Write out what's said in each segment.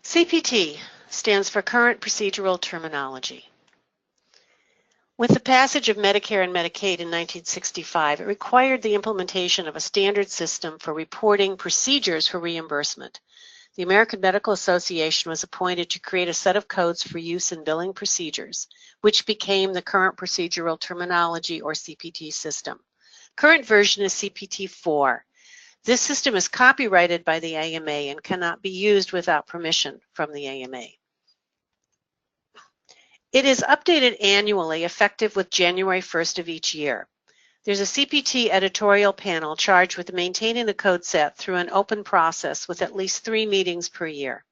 CPT stands for Current Procedural Terminology. With the passage of Medicare and Medicaid in 1965, it required the implementation of a standard system for reporting procedures for reimbursement. The American Medical Association was appointed to create a set of codes for use in billing procedures, which became the Current Procedural Terminology, or CPT system. Current version is CPT-4. This system is copyrighted by the AMA and cannot be used without permission from the AMA. It is updated annually, effective with January 1st of each year. There's a CPT editorial panel charged with maintaining the code set through an open process with at least 3 meetings per year.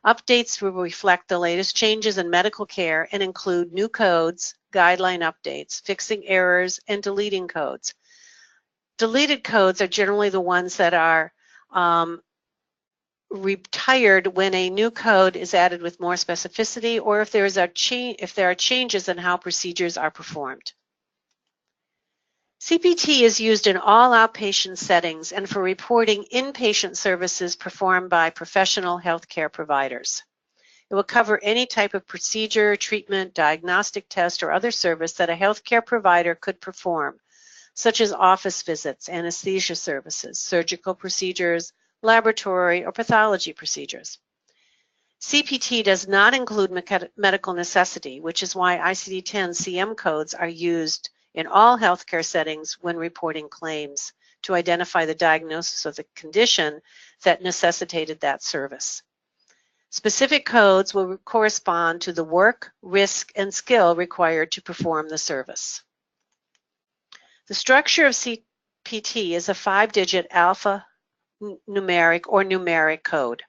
Updates will reflect the latest changes in medical care and include new codes, guideline updates, fixing errors, and deleting codes. Deleted codes are generally the ones that are retired when a new code is added with more specificity, or if there are changes in how procedures are performed. CPT is used in all outpatient settings and for reporting inpatient services performed by professional healthcare providers. It will cover any type of procedure, treatment, diagnostic test, or other service that a healthcare provider could perform, such as office visits, anesthesia services, surgical procedures, laboratory or pathology procedures. CPT does not include medical necessity, which is why ICD-10 CM codes are used in all healthcare settings when reporting claims to identify the diagnosis of the condition that necessitated that service. Specific codes will correspond to the work, risk, and skill required to perform the service. The structure of CPT is a 5-digit numeric code.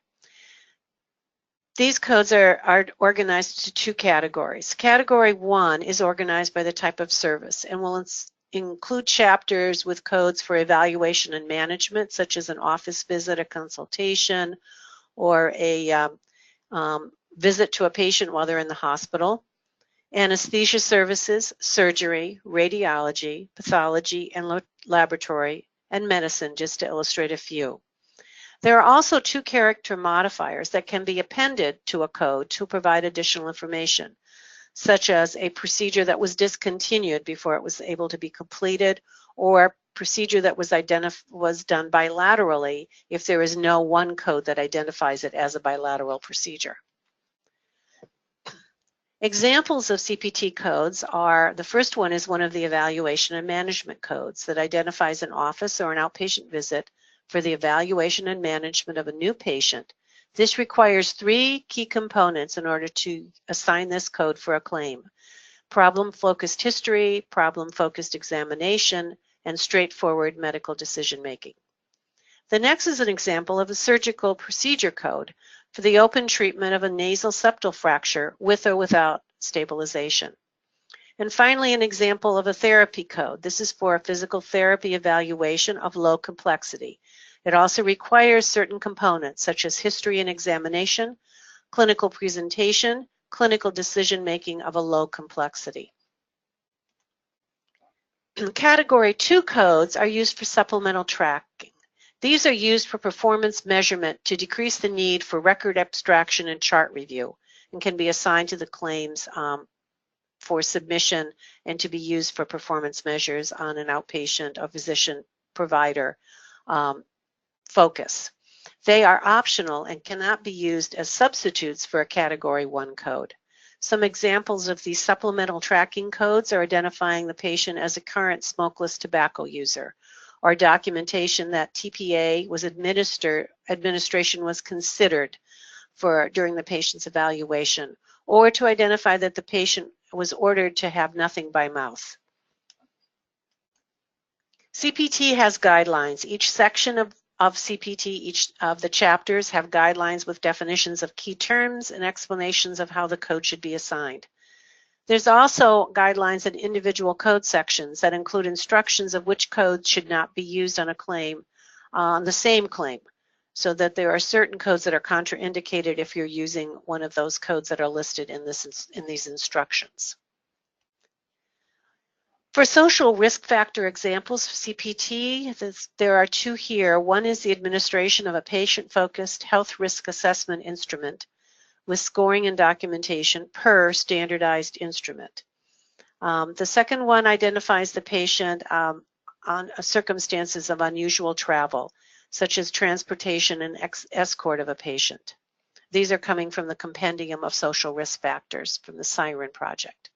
These codes are organized into 2 categories. Category 1 is organized by the type of service and will include chapters with codes for evaluation and management, such as an office visit, a consultation, or a visit to a patient while they're in the hospital. Anesthesia services, surgery, radiology, pathology, and laboratory, and medicine, just to illustrate a few. There are also 2 character modifiers that can be appended to a code to provide additional information, such as a procedure that was discontinued before it was able to be completed, or a procedure that was done bilaterally if there is no one code that identifies it as a bilateral procedure. Examples of CPT codes are, the first one is one of the evaluation and management codes that identifies an office or an outpatient visit for the evaluation and management of a new patient. This requires 3 key components in order to assign this code for a claim: problem-focused history, problem-focused examination, and straightforward medical decision-making. The next is an example of a surgical procedure code for the open treatment of a nasal septal fracture with or without stabilization. And finally, an example of a therapy code. This is for a physical therapy evaluation of low complexity. It also requires certain components such as history and examination, clinical presentation, clinical decision-making of a low complexity. Category 2 codes are used for supplemental tracking. These are used for performance measurement to decrease the need for record abstraction and chart review, and can be assigned to the claims for submission and to be used for performance measures on an outpatient or physician provider focus. They are optional and cannot be used as substitutes for a Category 1 code. Some examples of these supplemental tracking codes are identifying the patient as a current smokeless tobacco user, or documentation that TPA was administration was considered during the patient's evaluation, or to identify that the patient was ordered to have nothing by mouth. CPT has guidelines. Each section of CPT, each of the chapters have guidelines with definitions of key terms and explanations of how the code should be assigned. There's also guidelines in individual code sections that include instructions of which codes should not be used on a claim, on the same claim, so that there are certain codes that are contraindicated if you're using one of those codes that are listed in these instructions. For social risk factor examples of CPT, there are two here. One is the administration of a patient-focused health risk assessment instrument with scoring and documentation per standardized instrument. The second one identifies the patient on circumstances of unusual travel, such as transportation and escort of a patient. These are coming from the Compendium of Social Risk Factors from the Siren Project.